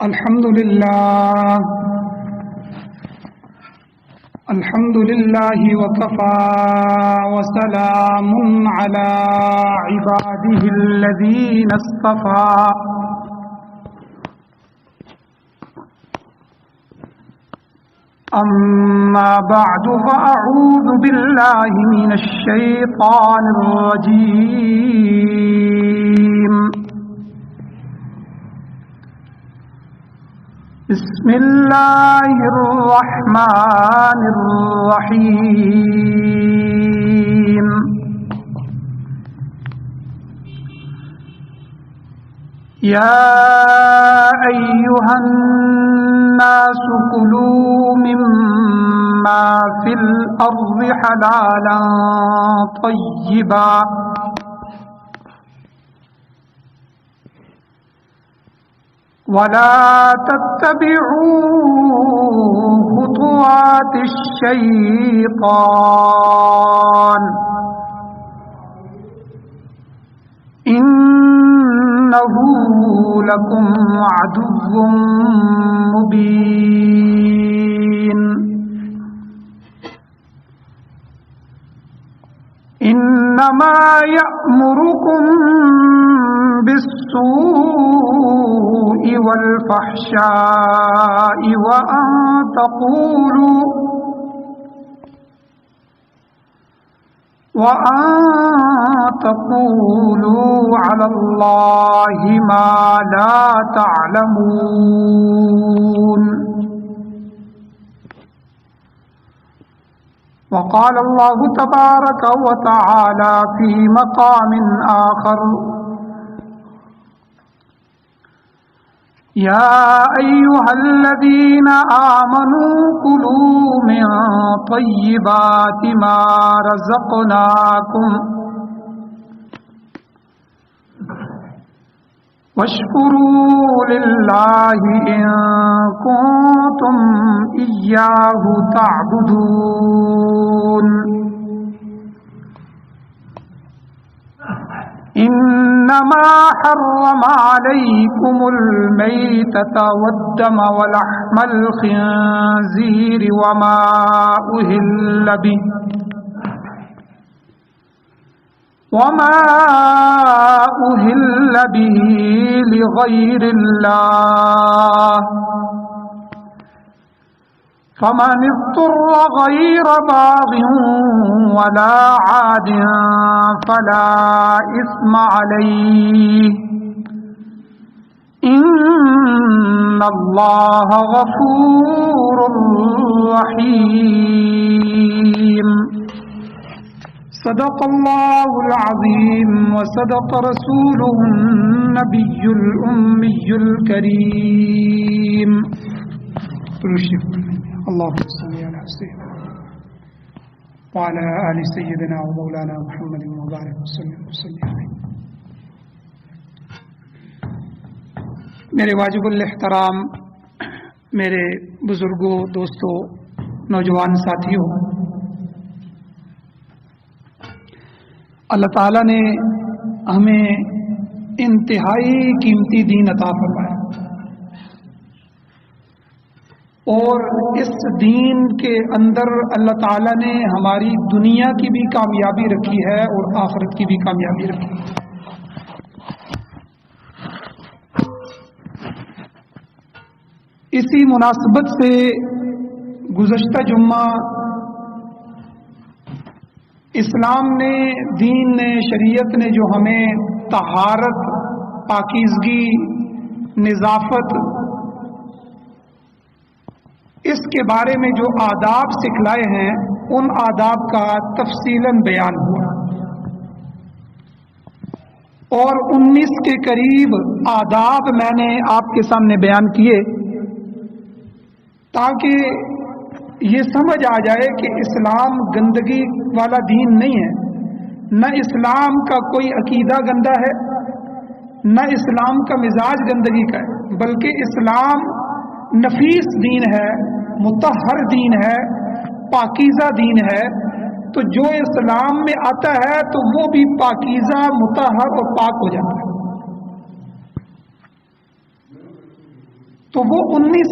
الحمد لله وكفى وسلام على عباده الذين اصطفى أما بعد فأعوذ بالله من الشيطان الرجيم بسم الله الرحمن الرحيم يا أيها الناس كلوا مما في الأرض حلالا طيبا ولا تتبعوا خطوات الشيطان إنه لكم عدو مبين إنما يأمركم بالسوء والفحشاء وأن تقولوا على الله ما لا تعلمون وقال الله تبارك وتعالى في مقام آخر يا أيها الذين آمنوا كلوا من طيبات ما رزقناكم واشكروا لله إن كنتم إياه تعبدون إنما حرم عليكم الميتة والدم ولحم الخنزير وما أهل به لغير الله فمن اضطر غير باغ ولا عاد فلا إثم عليه إن الله غفور رحيم صدق الله العظيم وصدق رسوله النبي الأمي الكريم اللهم صل على سيدنا وعلى آل سيدنا ومولانا محمد وبارك وسلم علیہ. میرے واجب الاحترام میرے بزرگوں، دوستوں، نوجوان ساتھیوں، اللہ تعالیٰ نے ہمیں انتہائی قیمتی دین عطا فرمایا اور اس دین کے اندر اللہ تعالیٰ نے ہماری دنیا کی بھی کامیابی رکھی ہے اور آخرت کی بھی کامیابی رکھی ہے. اسی مناسبت سے گزشتہ جمعہ اسلام نے، دین نے، شریعت نے جو ہمیں طہارت، پاکیزگی، نظافت، اس کے بارے میں جو آداب سکھلائے ہیں ان آداب کا تفصیلاً بیان ہوا اور 19 کے قریب آداب میں نے آپ کے سامنے بیان کیے تاکہ یہ سمجھ آ جائے کہ اسلام گندگی والا دین نہیں ہے. نہ اسلام کا کوئی عقیدہ گندا ہے، نہ اسلام کا مزاج گندگی کا ہے، بلکہ اسلام نفیس دین ہے، مطہر دین ہے، پاکیزہ دین ہے. تو جو اسلام میں آتا ہے تو وہ بھی پاکیزہ، مطہر اور پاک ہو جاتا ہے. تو وہ 19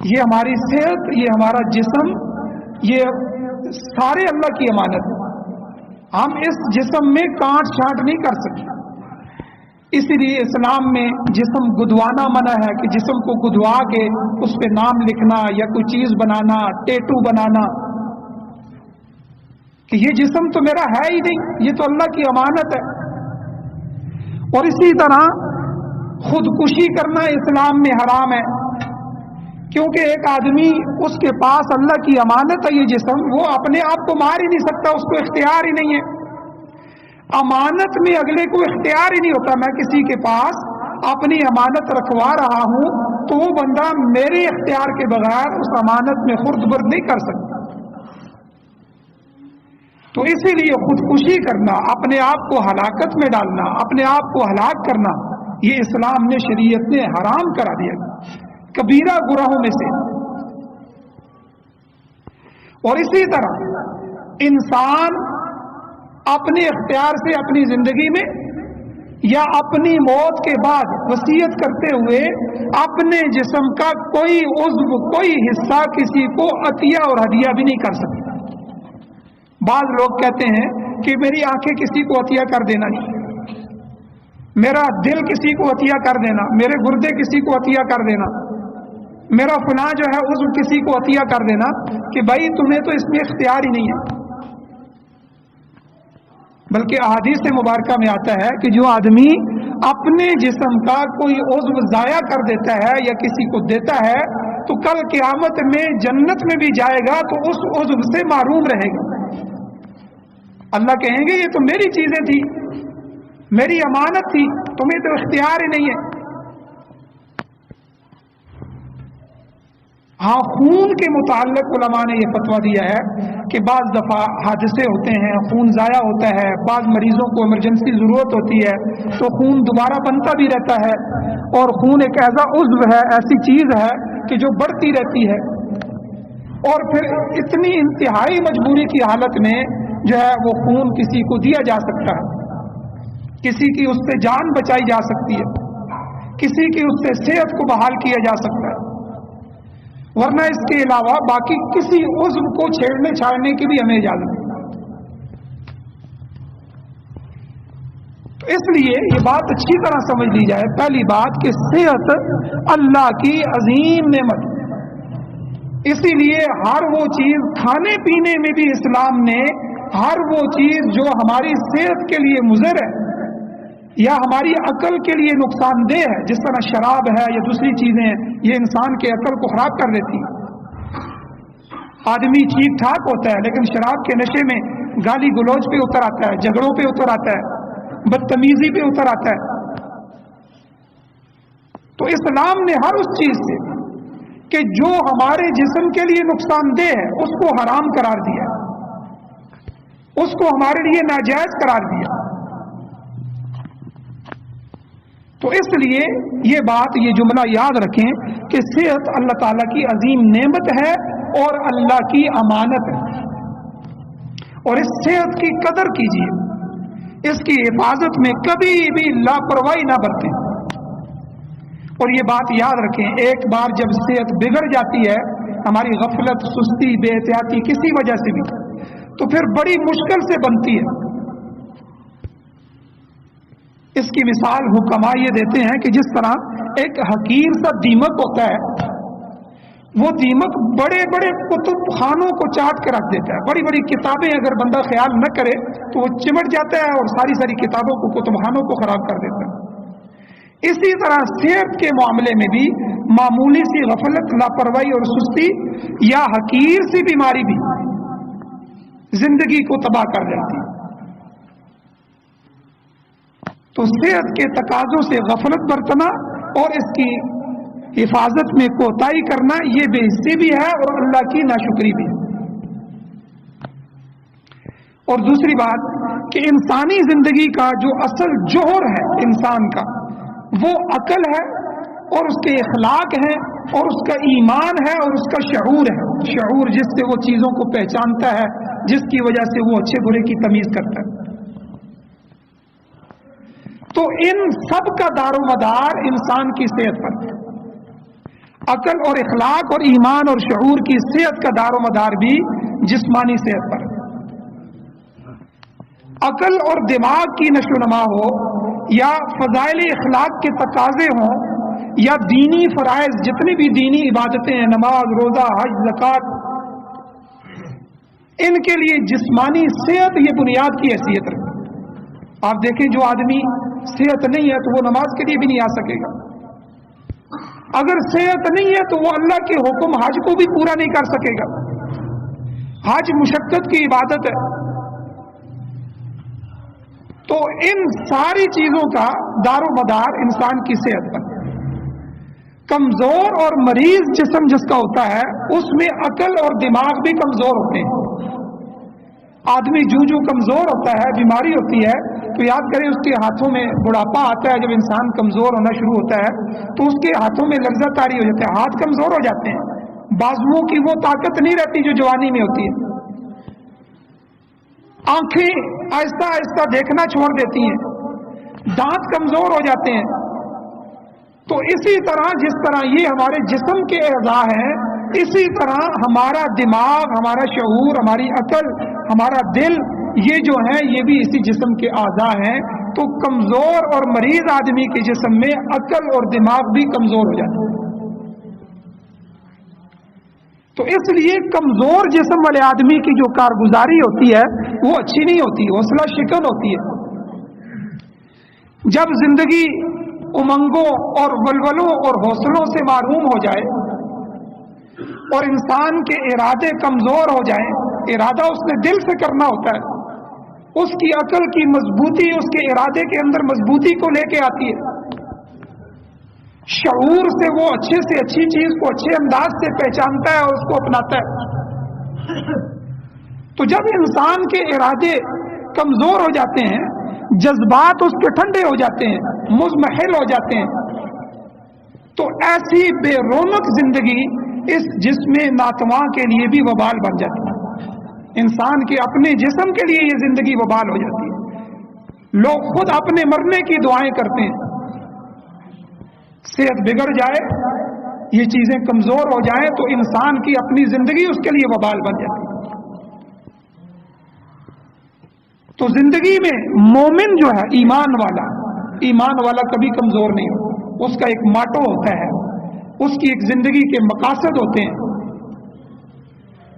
یہ ہماری صحت، یہ ہمارا جسم، یہ سارے اللہ کی امانت ہے. ہم اس جسم میں کاٹ چھانٹ نہیں کر سکتے. اسی لیے اسلام میں جسم گدوانا منع ہے، کہ جسم کو گدوا کے اس پہ نام لکھنا یا کوئی چیز بنانا، ٹیٹو بنانا، کہ یہ جسم تو میرا ہے ہی نہیں، یہ تو اللہ کی امانت ہے. اور اسی طرح خودکشی کرنا اسلام میں حرام ہے، کیونکہ ایک آدمی، اس کے پاس اللہ کی امانت ہے یہ جسم، وہ اپنے آپ کو مار ہی نہیں سکتا، اس کو اختیار ہی نہیں ہے. امانت میں اگلے کو اختیار ہی نہیں ہوتا. میں کسی کے پاس اپنی امانت رکھوا رہا ہوں تو وہ بندہ میرے اختیار کے بغیر اس امانت میں خرد برد نہیں کر سکتا. تو اسی لیے خودکشی کرنا، اپنے آپ کو ہلاکت میں ڈالنا، اپنے آپ کو ہلاک کرنا، یہ اسلام نے، شریعت نے حرام کرا دیا، کبیرہ گناہوں میں سے. اور اسی طرح انسان اپنے اختیار سے اپنی زندگی میں یا اپنی موت کے بعد وصیت کرتے ہوئے اپنے جسم کا کوئی عضو، کوئی حصہ کسی کو عطیہ اور ہدیہ بھی نہیں کر سکتا. بعض لوگ کہتے ہیں کہ میری آنکھیں کسی کو عطیہ کر دینا نہیں، میرا دل کسی کو عطیہ کر دینا، میرے گردے کسی کو عطیہ کر دینا، میرا فلاں جو ہے عضو کسی کو عطیہ کر دینا، کہ بھائی تمہیں تو اس میں اختیار ہی نہیں ہے. بلکہ احادیث مبارکہ میں آتا ہے کہ جو آدمی اپنے جسم کا کوئی عضو ضائع کر دیتا ہے یا کسی کو دیتا ہے تو کل قیامت میں جنت میں بھی جائے گا تو اس عضو سے محروم رہے گا. اللہ کہیں گے یہ تو میری چیزیں تھی، میری امانت تھی، تمہیں تو اختیار ہی نہیں ہے. ہاں، خون کے متعلق علماء نے یہ فتویٰ دیا ہے کہ بعض دفعہ حادثے ہوتے ہیں، خون ضائع ہوتا ہے، بعض مریضوں کو ایمرجنسی ضرورت ہوتی ہے تو خون دوبارہ بنتا بھی رہتا ہے. اور خون ایک ایسا عضو ہے، ایسی چیز ہے کہ جو بڑھتی رہتی ہے، اور پھر اتنی انتہائی مجبوری کی حالت میں جو ہے وہ خون کسی کو دیا جا سکتا ہے، کسی کی اس سے جان بچائی جا سکتی ہے، کسی کی اس سے صحت کو بحال کیا جا سکتا ہے. ورنہ اس کے علاوہ باقی کسی عضو کو چھیڑنے چھاڑنے کی بھی ہمیں اجازت ہے. تو اس لیے یہ بات اچھی طرح سمجھ لی جائے. پہلی بات کہ صحت اللہ کی عظیم نعمت، اسی لیے ہر وہ چیز، کھانے پینے میں بھی اسلام نے ہر وہ چیز جو ہماری صحت کے لیے مضر ہے یا ہماری عقل کے لیے نقصان دہ ہے، جس طرح شراب ہے یا دوسری چیزیں ہیں، یہ انسان کے عقل کو خراب کر دیتی ہے. آدمی ٹھیک ٹھاک ہوتا ہے لیکن شراب کے نشے میں گالی گلوچ پہ اتر آتا ہے، جھگڑوں پہ اتر آتا ہے، بدتمیزی پہ اتر آتا ہے. تو اسلام نے ہر اس چیز سے کہ جو ہمارے جسم کے لیے نقصان دہ ہے اس کو حرام قرار دیا، اس کو ہمارے لیے ناجائز قرار دیا. تو اس لیے یہ بات، یہ جملہ یاد رکھیں کہ صحت اللہ تعالیٰ کی عظیم نعمت ہے اور اللہ کی امانت ہے، اور اس صحت کی قدر کیجیے، اس کی حفاظت میں کبھی بھی لاپرواہی نہ برتیں. اور یہ بات یاد رکھیں، ایک بار جب صحت بگڑ جاتی ہے، ہماری غفلت، سستی، بے احتیاطی کسی وجہ سے بھی، تو پھر بڑی مشکل سے بنتی ہے. اس کی مثال حکماء یہ دیتے ہیں کہ جس طرح ایک حقیر سا دیمک ہوتا ہے، وہ دیمک بڑے بڑے کتب خانوں کو چاٹ کے رکھ دیتا ہے. بڑی بڑی کتابیں اگر بندہ خیال نہ کرے تو وہ چمٹ جاتا ہے اور ساری ساری کتابوں کو، کتب خانوں کو خراب کر دیتا ہے. اسی طرح صحت کے معاملے میں بھی معمولی سی غفلت، لاپرواہی اور سستی یا حقیر سی بیماری بھی زندگی کو تباہ کر دیتی ہے. تو صحت کے تقاضوں سے غفلت برتنا اور اس کی حفاظت میں کوتاہی کرنا، یہ بے حسی بھی ہے اور اللہ کی ناشکری بھی ہے. اور دوسری بات کہ انسانی زندگی کا جو اصل جوہر ہے انسان کا، وہ عقل ہے اور اس کے اخلاق ہیں اور اس کا ایمان ہے اور اس کا شعور ہے. شعور جس سے وہ چیزوں کو پہچانتا ہے، جس کی وجہ سے وہ اچھے برے کی تمیز کرتا ہے. تو ان سب کا دار و مدار انسان کی صحت پر ہے. عقل اور اخلاق اور ایمان اور شعور کی صحت کا دار و مدار بھی جسمانی صحت پر ہے۔ عقل اور دماغ کی نشو و نما ہو یا فضائل اخلاق کے تقاضے ہوں یا دینی فرائض، جتنی بھی دینی عبادتیں ہیں، نماز، روزہ، حج، زکوٰۃ، ان کے لیے جسمانی صحت یہ بنیاد کی حیثیت رکھتی۔ آپ دیکھیں جو آدمی صحت نہیں ہے تو وہ نماز کے لیے بھی نہیں آ سکے گا، اگر صحت نہیں ہے تو وہ اللہ کے حکم حج کو بھی پورا نہیں کر سکے گا۔ حج مشقت کی عبادت ہے، تو ان ساری چیزوں کا دار و مدار انسان کی صحت پر۔ کمزور اور مریض جسم جس کا ہوتا ہے اس میں عقل اور دماغ بھی کمزور ہوتے ہیں۔ آدمی جو کمزور ہوتا ہے، بیماری ہوتی ہے، تو یاد کریں اس کے ہاتھوں میں بڑھاپا آتا ہے، جب انسان کمزور ہونا شروع ہوتا ہے تو اس کے ہاتھوں میں لرزہ طاری ہو جاتا ہے، ہاتھ کمزور ہو جاتے ہیں، بازوؤں کی وہ طاقت نہیں رہتی جو جوانی میں ہوتی ہے، آنکھیں آہستہ آہستہ دیکھنا چھوڑ دیتی ہیں، دانت کمزور ہو جاتے ہیں۔ تو اسی طرح جس طرح یہ ہمارے جسم کے اعضاء ہیں، اسی طرح ہمارا دماغ، ہمارا شعور، ہماری عقل، ہمارا دل، یہ جو ہیں یہ بھی اسی جسم کے اعضاء ہیں۔ تو کمزور اور مریض آدمی کے جسم میں عقل اور دماغ بھی کمزور ہو جاتے ہیں۔ تو اس لیے کمزور جسم والے آدمی کی جو کارگزاری ہوتی ہے وہ اچھی نہیں ہوتی، حوصلہ شکن ہوتی ہے۔ جب زندگی امنگوں اور ولولوں اور حوصلوں سے معروم ہو جائے اور انسان کے ارادے کمزور ہو جائیں، ارادہ اس نے دل سے کرنا ہوتا ہے، اس کی عقل کی مضبوطی اس کے ارادے کے اندر مضبوطی کو لے کے آتی ہے، شعور سے وہ اچھے سے اچھی چیز کو اچھے انداز سے پہچانتا ہے اور اس کو اپناتا ہے۔ تو جب انسان کے ارادے کمزور ہو جاتے ہیں، جذبات اس کے ٹھنڈے ہو جاتے ہیں، مضمحل ہو جاتے ہیں، تو ایسی بے رونق زندگی اس جسم ناتواں کے لیے بھی وبال بن جاتی ہے۔ انسان کے اپنے جسم کے لیے یہ زندگی وبال ہو جاتی ہے۔ لوگ خود اپنے مرنے کی دعائیں کرتے ہیں، صحت بگڑ جائے، یہ چیزیں کمزور ہو جائیں تو انسان کی اپنی زندگی اس کے لیے وبال بن جاتی ہے۔ تو زندگی میں مومن جو ہے ایمان والا کبھی کمزور نہیں ہوتا، اس کا ایک ماٹو ہوتا ہے، اس کی ایک زندگی کے مقاصد ہوتے ہیں۔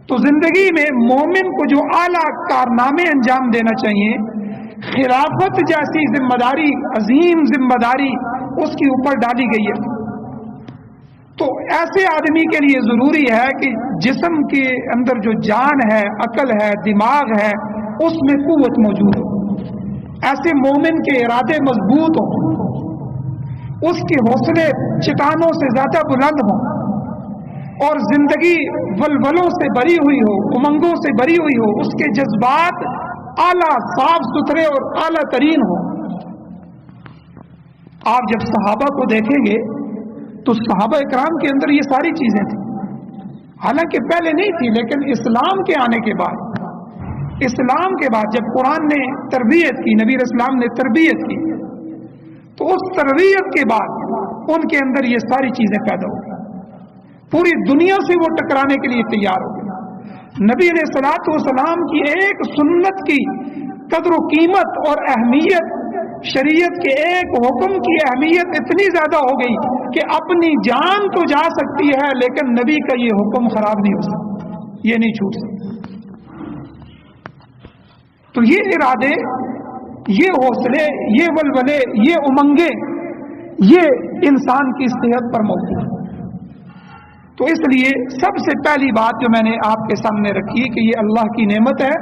تو زندگی میں مومن کو جو اعلیٰ کارنامے انجام دینا چاہیے، خلافت جیسی ذمہ داری، عظیم ذمہ داری اس کے اوپر ڈالی گئی ہے۔ تو ایسے آدمی کے لیے ضروری ہے کہ جسم کے اندر جو جان ہے، عقل ہے، دماغ ہے، اس میں قوت موجود ہو، ایسے مومن کے ارادے مضبوط ہوں، اس کے حوصلے چٹانوں سے زیادہ بلند ہوں، اور زندگی ولولوں سے بری ہوئی ہو، امنگوں سے بری ہوئی ہو، اس کے جذبات اعلیٰ صاف ستھرے اور اعلیٰ ترین ہوں۔ آپ جب صحابہ کو دیکھیں گے تو صحابہ اکرام کے اندر یہ ساری چیزیں تھیں، حالانکہ پہلے نہیں تھی، لیکن اسلام کے آنے کے بعد، اسلام کے بعد جب قرآن نے تربیت کی، نبی علیہ السلام نے تربیت کی، تو اس تربیت کے بعد ان کے اندر یہ ساری چیزیں پیدا ہو گئی، پوری دنیا سے وہ ٹکرانے کے لیے تیار ہو گئے۔ نبی علیہ الصلوۃ والسلام کی ایک سنت کی قدر و قیمت اور اہمیت، شریعت کے ایک حکم کی اہمیت اتنی زیادہ ہو گئی کہ اپنی جان تو جا سکتی ہے لیکن نبی کا یہ حکم خراب نہیں ہو سکتا، یہ نہیں چھوٹ سکتا۔ تو یہ ارادے، یہ حوصلے، یہ ولولے، یہ امنگیں، یہ انسان کی صحت پر موجود ہے۔ تو اس لیے سب سے پہلی بات جو میں نے آپ کے سامنے رکھی کہ یہ اللہ کی نعمت ہے،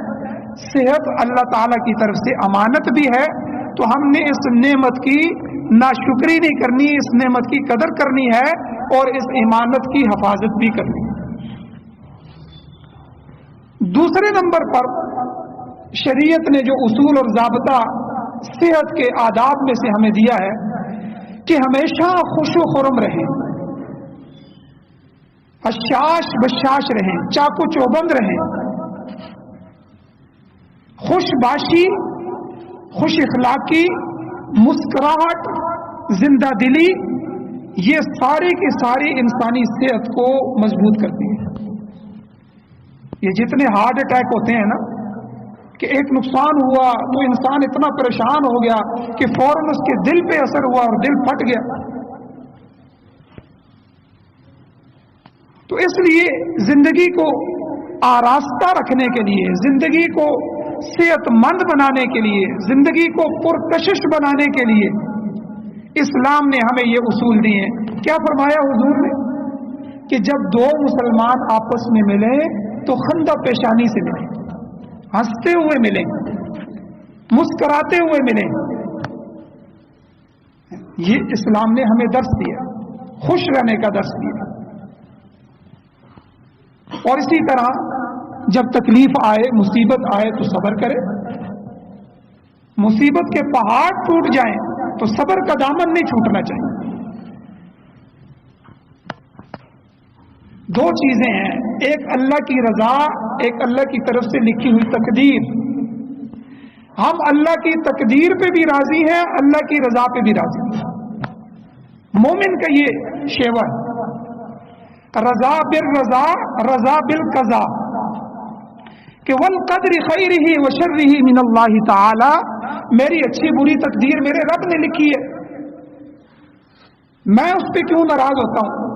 صحت اللہ تعالیٰ کی طرف سے امانت بھی ہے، تو ہم نے اس نعمت کی ناشکری نہیں کرنی، اس نعمت کی قدر کرنی ہے اور اس امانت کی حفاظت بھی کرنی ہے۔ دوسرے نمبر پر شریعت نے جو اصول اور ضابطہ صحت کے آداب میں سے ہمیں دیا ہے کہ ہمیشہ خوش و خرم رہیں، حشاش بشاش رہیں، چاق و چوبند رہیں، خوش باشی، خوش اخلاقی، مسکراہٹ، زندہ دلی، یہ ساری کی ساری انسانی صحت کو مضبوط کرتی ہے. یہ جتنے ہارٹ اٹیک ہوتے ہیں نا کہ ایک نقصان ہوا تو انسان اتنا پریشان ہو گیا کہ فوراً اس کے دل پہ اثر ہوا اور دل پھٹ گیا. تو اس لیے زندگی کو آراستہ رکھنے کے لیے، زندگی کو صحت مند بنانے کے لیے، زندگی کو پرکشش بنانے کے لیے اسلام نے ہمیں یہ اصول دیے ہیں. کیا فرمایا حضور نے کہ جب دو مسلمان آپس میں ملیں تو خندہ پیشانی سے ملیں، ہنستے ہوئے ملیں، مسکراتے ہوئے ملیں. یہ اسلام نے ہمیں درس دیا، خوش رہنے کا درس دیا. اور اسی طرح جب تکلیف آئے، مصیبت آئے تو صبر کرے. مصیبت کے پہاڑ ٹوٹ جائیں تو صبر کا دامن نہیں چھوٹنا چاہیے. دو چیزیں ہیں، ایک اللہ کی رضا، ایک اللہ کی طرف سے لکھی ہوئی تقدیر. ہم اللہ کی تقدیر پہ بھی راضی ہیں، اللہ کی رضا پہ بھی راضی ہیں. مومن کا یہ شیوا ہے، رضا بالرضا، رضا بالقضا، کہ والقدر خیرہ وشرہ من اللہ تعالی، میری اچھی بری تقدیر میرے رب نے لکھی ہے، میں اس پہ کیوں ناراض ہوتا ہوں؟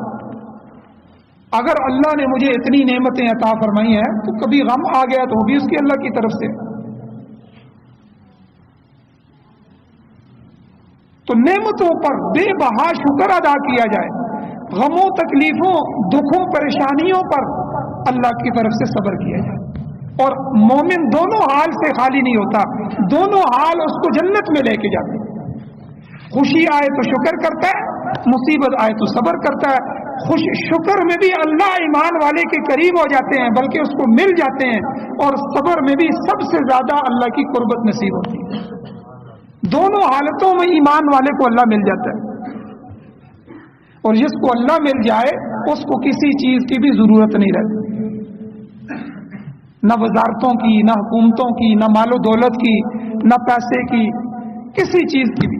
اگر اللہ نے مجھے اتنی نعمتیں عطا فرمائی ہیں تو کبھی غم آ گیا تو وہ بھی اس کی اللہ کی طرف سے. تو نعمتوں پر بے بہا شکر ادا کیا جائے، غموں، تکلیفوں، دکھوں، پریشانیوں پر اللہ کی طرف سے صبر کیا جائے. اور مومن دونوں حال سے خالی نہیں ہوتا، دونوں حال اس کو جنت میں لے کے جاتے. خوشی آئے تو شکر کرتا ہے، مصیبت آئے تو صبر کرتا ہے. خوش شکر میں بھی اللہ ایمان والے کے قریب ہو جاتے ہیں، بلکہ اس کو مل جاتے ہیں، اور صبر میں بھی سب سے زیادہ اللہ کی قربت نصیب ہوتی ہے. دونوں حالتوں میں ایمان والے کو اللہ مل جاتا ہے، اور جس کو اللہ مل جائے اس کو کسی چیز کی بھی ضرورت نہیں رہتی، نہ وزارتوں کی، نہ حکومتوں کی، نہ مال و دولت کی، نہ پیسے کی، کسی چیز کی بھی.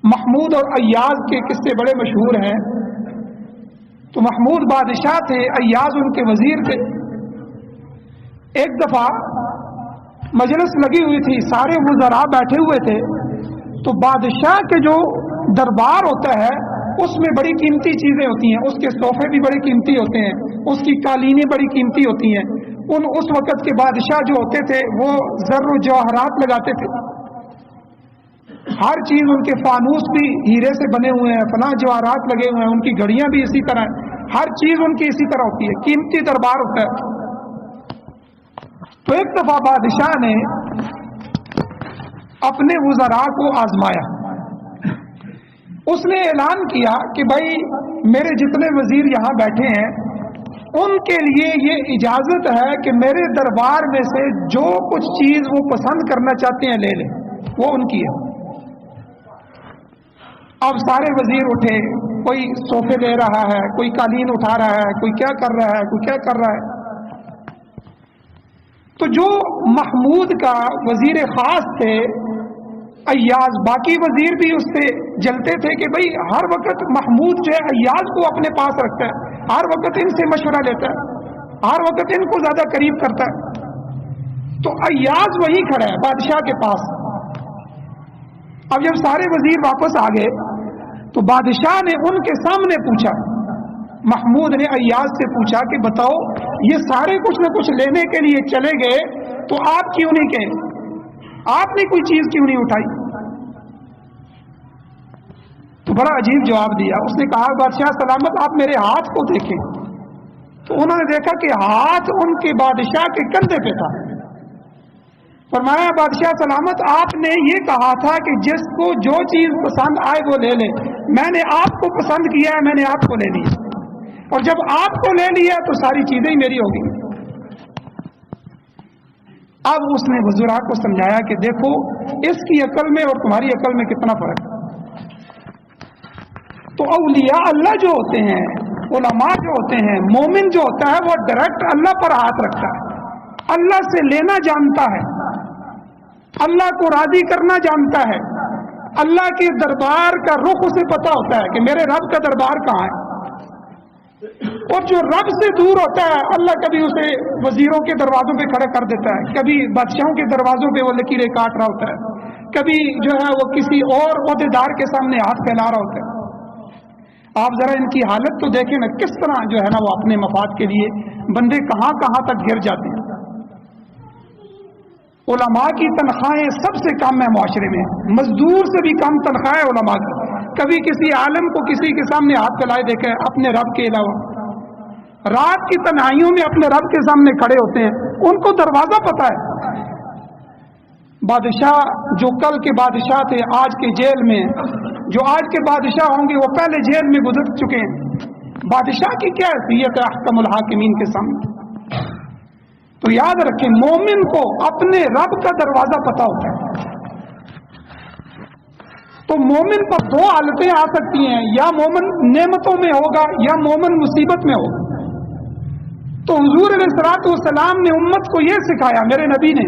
محمود اور ایاز کے قصے بڑے مشہور ہیں. تو محمود بادشاہ تھے، ایاز ان کے وزیر تھے. ایک دفعہ مجلس لگی ہوئی تھی، سارے وزراء بیٹھے ہوئے تھے، تو بادشاہ کے جو دربار ہوتا ہے اس میں بڑی قیمتی چیزیں ہوتی ہیں، اس کے صوفے بھی بڑے قیمتی ہوتے ہیں، اس کی قالینیں بڑی قیمتی ہوتی ہیں. اس وقت کے بادشاہ جو ہوتے تھے وہ زر و جواہرات لگاتے تھے، ہر چیز ان کے فانوس بھی ہیرے سے بنے ہوئے ہیں، فلاں جواہرات لگے ہوئے ہیں، ان کی گھڑیاں بھی اسی طرح ہیں، ہر چیز ان کی اسی طرح ہوتی ہے، قیمتی دربار ہوتا ہے. تو ایک دفعہ بادشاہ نے اپنے وزراء کو آزمایا. اس نے اعلان کیا کہ بھائی میرے جتنے وزیر یہاں بیٹھے ہیں ان کے لیے یہ اجازت ہے کہ میرے دربار میں سے جو کچھ چیز وہ پسند کرنا چاہتے ہیں لے لیں، وہ ان کی ہے. اب سارے وزیر اٹھے، کوئی صوفے لے رہا ہے، کوئی قالین اٹھا رہا ہے، کوئی کیا کر رہا ہے، کوئی کیا کر رہا ہے. تو جو محمود کا وزیر خاص تھے ایاز، باقی وزیر بھی اس سے جلتے تھے کہ بھئی ہر وقت محمود جو ہے ایاز کو اپنے پاس رکھتا ہے، ہر وقت ان سے مشورہ لیتا ہے، ہر وقت ان کو زیادہ قریب کرتا ہے. تو ایاز وہیں کھڑا ہے بادشاہ کے پاس. اب جب سارے وزیر واپس آ گئے تو بادشاہ نے ان کے سامنے پوچھا، محمود نے ایاز سے پوچھا کہ بتاؤ یہ سارے کچھ نہ کچھ لینے کے لیے چلے گئے تو آپ کیوں نہیں گئے، آپ نے کوئی چیز کیوں نہیں اٹھائی؟ تو بڑا عجیب جواب دیا. اس نے کہا بادشاہ سلامت آپ میرے ہاتھ کو دیکھیں. تو انہوں نے دیکھا کہ ہاتھ ان کے بادشاہ کے کندھے پہ تھا. فرمایا بادشاہ سلامت آپ نے یہ کہا تھا کہ جس کو جو چیز پسند آئے وہ لے لے، میں نے آپ کو پسند کیا ہے، میں نے آپ کو لے لیا، اور جب آپ کو لے لیا تو ساری چیزیں ہی میری ہوگی. اب اس نے وزراء کو سمجھایا کہ دیکھو اس کی عقل میں اور تمہاری عقل میں کتنا فرق ہے. تو اولیاء اللہ جو ہوتے ہیں، علماء جو ہوتے ہیں، مومن جو ہوتا ہے وہ ڈائریکٹ اللہ پر ہاتھ رکھتا ہے، اللہ سے لینا جانتا ہے، اللہ کو راضی کرنا جانتا ہے، اللہ کے دربار کا رخ اسے پتا ہوتا ہے کہ میرے رب کا دربار کہاں ہے. اور جو رب سے دور ہوتا ہے اللہ کبھی اسے وزیروں کے دروازوں پہ کھڑا کر دیتا ہے, کبھی بادشاہوں کے دروازوں پہ وہ لکیریں کاٹ رہا ہوتا ہے, کبھی جو ہے وہ کسی اور عہدیدار کے سامنے ہاتھ پھیلا رہا ہوتا ہے. آپ ذرا ان کی حالت تو دیکھیں نا, کس طرح جو ہے نا وہ اپنے مفاد کے لیے بندے کہاں کہاں تک گر جاتے ہیں. علماء کی تنخواہیں سب سے کم ہے معاشرے میں, مزدور سے بھی کم تنخواہ ہے علماء کی. کبھی کسی عالم کو کسی کے سامنے ہاتھ پھیلائے دیکھا ہے اپنے رب کے علاوہ؟ رات کی تنہائیوں میں اپنے رب کے سامنے کھڑے ہوتے ہیں, ان کو دروازہ پتا ہے. بادشاہ جو کل کے بادشاہ تھے آج کے جیل میں, جو آج کے بادشاہ ہوں گے وہ پہلے جیل میں گزر چکے ہیں. بادشاہ کی کیا حیثیت ہے احکم الحاکمین کے سامنے؟ تو یاد رکھیں مومن کو اپنے رب کا دروازہ پتا ہوتا ہے. تو مومن پر دو حالتیں آ سکتی ہیں, یا مومن نعمتوں میں ہوگا یا مومن مصیبت میں ہوگا. تو حضور علیہ الصلوۃ والسلام نے امت کو یہ سکھایا, میرے نبی نے,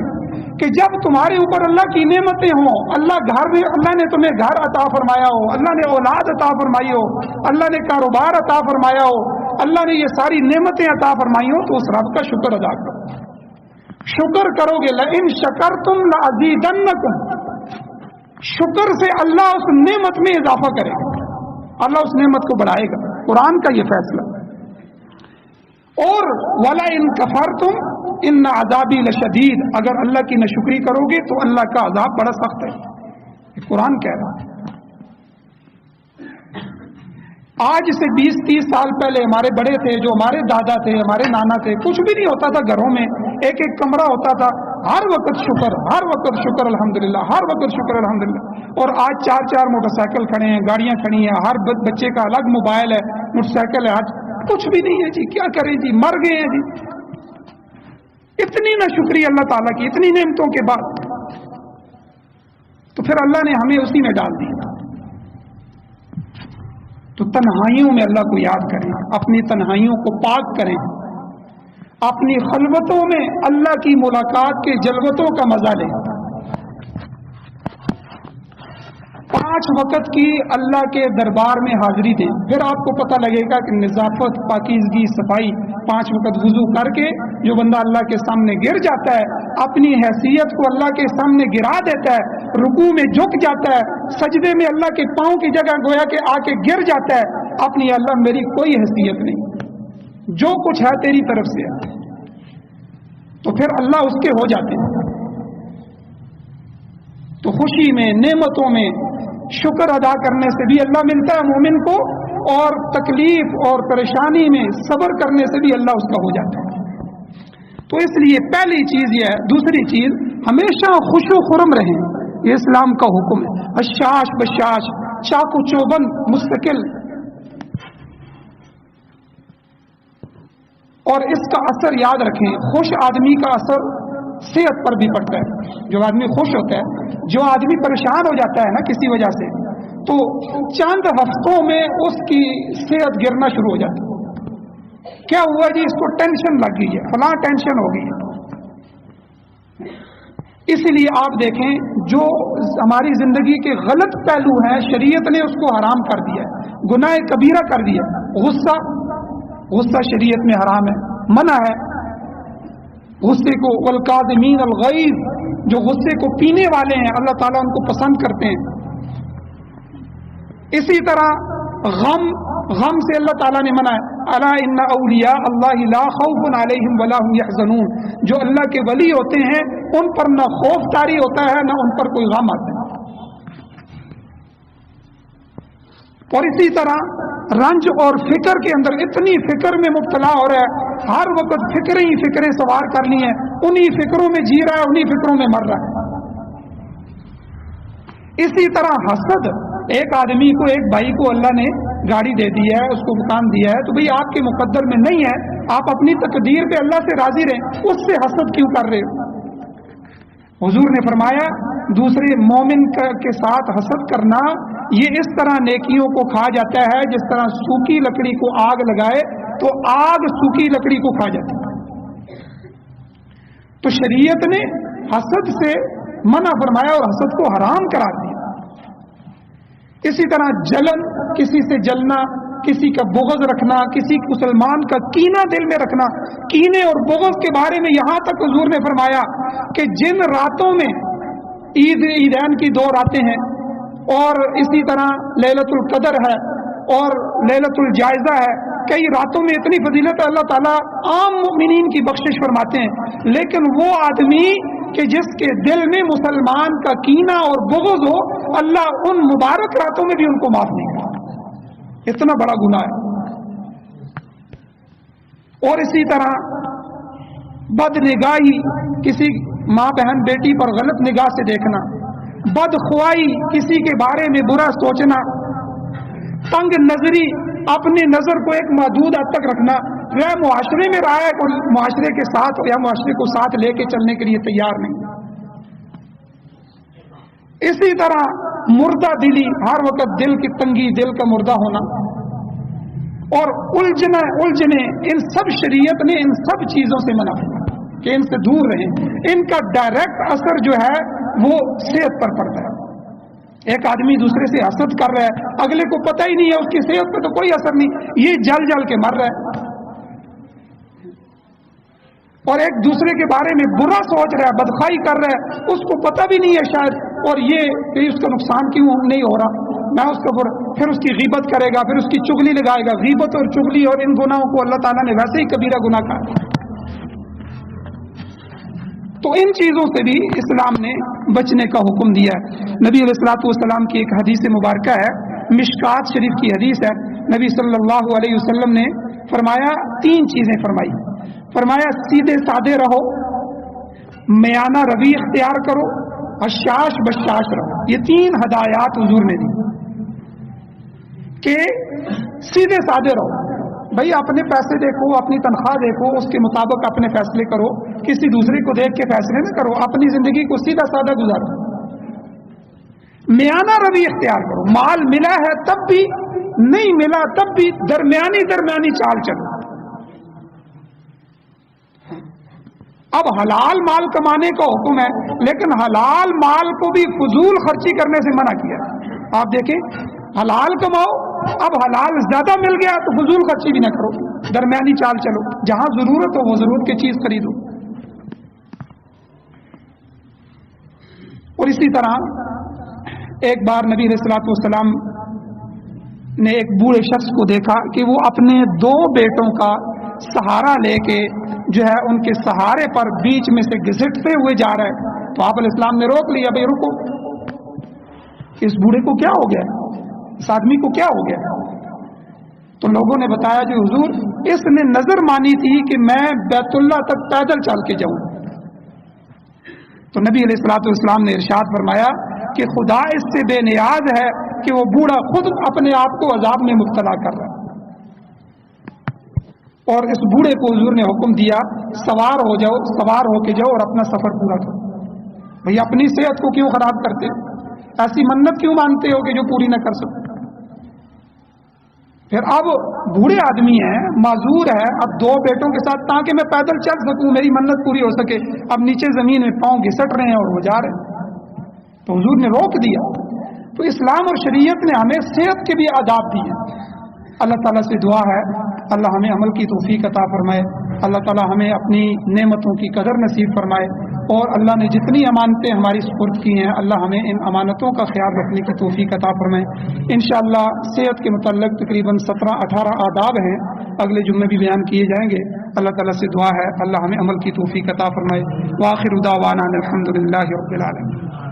کہ جب تمہارے اوپر اللہ کی نعمتیں ہوں, اللہ نے تمہیں گھر عطا فرمایا ہو, اللہ نے اولاد عطا فرمائی ہو, اللہ نے کاروبار عطا فرمایا ہو, اللہ نے یہ ساری نعمتیں عطا فرمائی ہو, تو اس رب کا شکر ادا کرو. شکر کرو گے لئن شکرتم لازیدنکم, شکر سے اللہ اس نعمت میں اضافہ کرے گا, اللہ اس نعمت کو بڑھائے گا. قرآن کا یہ فیصلہ. اور وَلَئِن كَفَرْتُمْ إِنَّ عَذَابِي لَشَدِيدٌ, اگر اللہ کی ناشکری کرو گے تو اللہ کا عذاب بڑا سخت ہے. یہ قرآن کہہ رہا ہے. آج سے 20-30 سال پہلے ہمارے بڑے تھے, جو ہمارے دادا تھے, ہمارے نانا تھے, کچھ بھی نہیں ہوتا تھا گھروں میں, ایک ایک کمرہ ہوتا تھا, ہر وقت شکر, ہر وقت شکر الحمدللہ, ہر وقت شکر الحمدللہ. اور آج 4 موٹر سائیکل کھڑے ہیں, گاڑیاں کھڑی ہیں, ہر بچے کا الگ موبائل ہے, موٹر سائیکل ہے. آج کچھ بھی نہیں ہے جی, کیا کریں جی, مر گئے ہیں جی. اتنی نہ شکریہ اللہ تعالیٰ کی, اتنی نعمتوں کے بعد. تو پھر اللہ نے ہمیں اسی میں ڈال دیا. تو تنہائیوں میں اللہ کو یاد کریں, اپنی تنہائیوں کو پاک کریں, اپنی خلوتوں میں اللہ کی ملاقات کے جلوتوں کا مزہ لیں. 5 وقت کی اللہ کے دربار میں حاضری دیں, پھر آپ کو پتہ لگے گا کہ نظافت, پاکیزگی, صفائی. 5 وقت وضو کر کے جو بندہ اللہ کے سامنے گر جاتا ہے, اپنی حیثیت کو اللہ کے سامنے گرا دیتا ہے, رکوع میں جھک جاتا ہے, سجدے میں اللہ کے پاؤں کی جگہ گویا کہ آ کے گر جاتا ہے, اپنی اللہ میری کوئی حیثیت نہیں, جو کچھ ہے تیری طرف سے ہے, تو پھر اللہ اس کے ہو جاتے ہیں. تو خوشی میں, نعمتوں میں شکر ادا کرنے سے بھی اللہ ملتا ہے مومن کو, اور تکلیف اور پریشانی میں صبر کرنے سے بھی اللہ اس کا ہو جاتا ہے. تو اس لیے پہلی چیز یہ ہے. دوسری چیز, ہمیشہ خوش و خرم رہیں, یہ اسلام کا حکم ہے. حشاش بشاش, چاقو چوبند, مستقل. اور اس کا اثر یاد رکھیں, خوش آدمی کا اثر صحت پر بھی پڑتا ہے. جو آدمی خوش ہوتا ہے, جو آدمی پریشان ہو جاتا ہے نا کسی وجہ سے, تو چند ہفتوں میں اس کی صحت گرنا شروع ہو جاتی ہے. کیا ہوا جی, اس کو ٹینشن لگ گئی ہے, فلاں ٹینشن ہو گئی ہے. اسی لیے آپ دیکھیں, جو ہماری زندگی کے غلط پہلو ہیں شریعت نے اس کو حرام کر دیا ہے, گناہ کبیرہ کر دیا. غصہ شریعت میں حرام ہے, منع ہے. غصے کو, والکاظمین الغیظ, جو غصے کو پینے والے ہیں اللہ تعالیٰ ان کو پسند کرتے ہیں. اسی طرح غم سے اللہ تعالیٰ نے منع ہے. الا ان اولیاء اللہ لا خوف علیہم ولا هم یحزنون, جو اللہ کے ولی ہوتے ہیں ان پر نہ خوف طاری ہوتا ہے نہ ان پر کوئی غم آتا ہے. اور اسی طرح رنج اور فکر کے اندر, اتنی فکر میں مبتلا ہو رہا ہے, ہر وقت فکریں سوار کر لی ہیں, انہی فکروں میں جی رہا ہے, انہی فکروں میں مر رہا ہے. اسی طرح حسد, ایک آدمی کو, ایک بھائی کو اللہ نے گاڑی دے دی ہے, اس کو مکان دیا ہے, تو بھئی آپ کے مقدر میں نہیں ہے, آپ اپنی تقدیر پہ اللہ سے راضی رہیں, اس سے حسد کیوں کر رہے ہو؟ حضور نے فرمایا دوسرے مومن کے ساتھ حسد کرنا یہ اس طرح نیکیوں کو کھا جاتا ہے جس طرح سوکھی لکڑی کو آگ لگائے تو آگ سوکھی لکڑی کو کھا جاتی ہے. تو شریعت نے حسد سے منع فرمایا اور حسد کو حرام قرار دیا. اسی طرح جلن، کسی سے جلنا، کسی کا بغض رکھنا، کسی مسلمان کا کینہ دل میں رکھنا. کینے اور بغض کے بارے میں یہاں تک حضور نے فرمایا کہ جن راتوں میں عیدین کی 2 راتیں ہیں، اور اسی طرح لیلۃ القدر ہے اور لیلۃ الجائزہ ہے، کئی راتوں میں اتنی فضیلت اللہ تعالیٰ عام مومنین کی بخشش فرماتے ہیں، لیکن وہ آدمی کہ جس کے دل میں مسلمان کا کینہ اور بغض ہو، اللہ ان مبارک راتوں میں بھی ان کو معاف نہیں کرتا. اتنا بڑا گناہ ہے. اور اسی طرح بد نگاہی، کسی ماں بہن بیٹی پر غلط نگاہ سے دیکھنا، بدخوائی، کسی کے بارے میں برا سوچنا، تنگ نظری، اپنی نظر کو ایک محدود حد تک رکھنا، وہ معاشرے میں رہا ہے اور معاشرے کے ساتھ یا معاشرے کو ساتھ لے کے چلنے کے لیے تیار نہیں. اسی طرح مردہ دلی، ہر وقت دل کی تنگی، دل کا مردہ ہونا، اور الجھنے، ان سب شریعت نے ان سب چیزوں سے منع کیا کہ ان سے دور رہیں. ان کا ڈائریکٹ اثر جو ہے وہ صحت پر پڑتا ہے. ایک آدمی دوسرے سے حسد کر رہا ہے، اگلے کو پتہ ہی نہیں ہے، اس کی صحت پہ تو کوئی اثر نہیں، یہ جل جل کے مر رہا ہے. اور ایک دوسرے کے بارے میں برا سوچ رہا ہے، بدخوائی کر رہا ہے، اس کو پتہ بھی نہیں ہے شاید، اور یہ کہ اس کا نقصان کیوں نہیں ہو رہا، میں اس کو پھر اس کی غیبت کرے گا، پھر اس کی چغلی لگائے گا. غیبت اور چغلی اور ان گناہوں کو اللہ تعالیٰ نے ویسے ہی کبیرہ گناہ کہا. تو ان چیزوں سے بھی اسلام نے بچنے کا حکم دیا ہے. نبی علیہ الصلوۃ والسلام کی ایک حدیث مبارکہ ہے، مشکات شریف کی حدیث ہے. نبی صلی اللہ علیہ وسلم نے فرمایا، 3 چیزیں فرمائی. فرمایا سیدھے سادے رہو، میانہ روی اختیار کرو، حشاش بشاش رہو. یہ 3 ہدایات حضور نے دی کہ سیدھے سادے رہو. بھائی اپنے پیسے دیکھو، اپنی تنخواہ دیکھو، اس کے مطابق اپنے فیصلے کرو، کسی دوسرے کو دیکھ کے فیصلے نہ کرو، اپنی زندگی کو سیدھا سادہ گزارو. میانہ روی اختیار کرو، مال ملا ہے تب بھی، نہیں ملا تب بھی درمیانی چال چلو. اب حلال مال کمانے کا حکم ہے، لیکن حلال مال کو بھی فضول خرچی کرنے سے منع کیا. آپ دیکھیں، حلال کماؤ، اب حلال زیادہ مل گیا تو فضول خرچی بھی نہ کرو، درمیانی چال چلو، جہاں ضرورت ہو وہ ضرورت کی چیز خریدو. اور اسی طرح ایک بار نبی علیہ الصلوۃ والسلام نے ایک بوڑھے شخص کو دیکھا کہ وہ اپنے 2 بیٹوں کا سہارا لے کے جو ہے ان کے سہارے پر بیچ میں سے گھسٹتے ہوئے جا رہا ہے. تو آپ علیہ السلام نے روک لیا، بھائی رکو، اس بوڑھے کو کیا ہو گیا، اس آدمی کو کیا ہو گیا؟ تو لوگوں نے بتایا کہ حضور اس نے نظر مانی تھی کہ میں بیت اللہ تک پیدل چل کے جاؤں. تو نبی علیہ الصلوۃ والسلام نے ارشاد فرمایا کہ خدا اس سے بے نیاز ہے کہ وہ بوڑھا خود اپنے آپ کو عذاب میں مبتلا کر رہا ہے. اور اس بوڑھے کو حضور نے حکم دیا، سوار ہو جاؤ، سوار ہو کے جاؤ اور اپنا سفر پورا کرو. بھئی اپنی صحت کو کیوں خراب کرتے، ایسی منت کیوں مانتے ہو کہ جو پوری نہ کر سکتے؟ پھر اب بوڑھے آدمی ہیں، معذور ہے، اب 2 بیٹوں کے ساتھ تاکہ میں پیدل چل سکوں، میری منت پوری ہو سکے، اب نیچے زمین میں پاؤں گھسٹ رہے ہیں اور وہ جا رہے ہیں. تو حضور نے روک دیا. تو اسلام اور شریعت نے ہمیں صحت کے بھی آداب دیے. اللہ تعالیٰ سے دعا ہے اللہ ہمیں عمل کی توفیق عطا فرمائے، اللہ تعالیٰ ہمیں اپنی نعمتوں کی قدر نصیب فرمائے، اور اللہ نے جتنی امانتیں ہماری سپرد کی ہیں اللہ ہمیں ان امانتوں کا خیال رکھنے کی توفیق عطا فرمائے. انشاءاللہ صحت کے متعلق تقریباً 17-18 آداب ہیں، اگلے جمعے بھی بیان کیے جائیں گے. اللہ تعالیٰ سے دعا ہے اللہ ہمیں عمل کی توفیق عطا فرمائے. وآخر دعوانا الحمدللہ رب العالمین.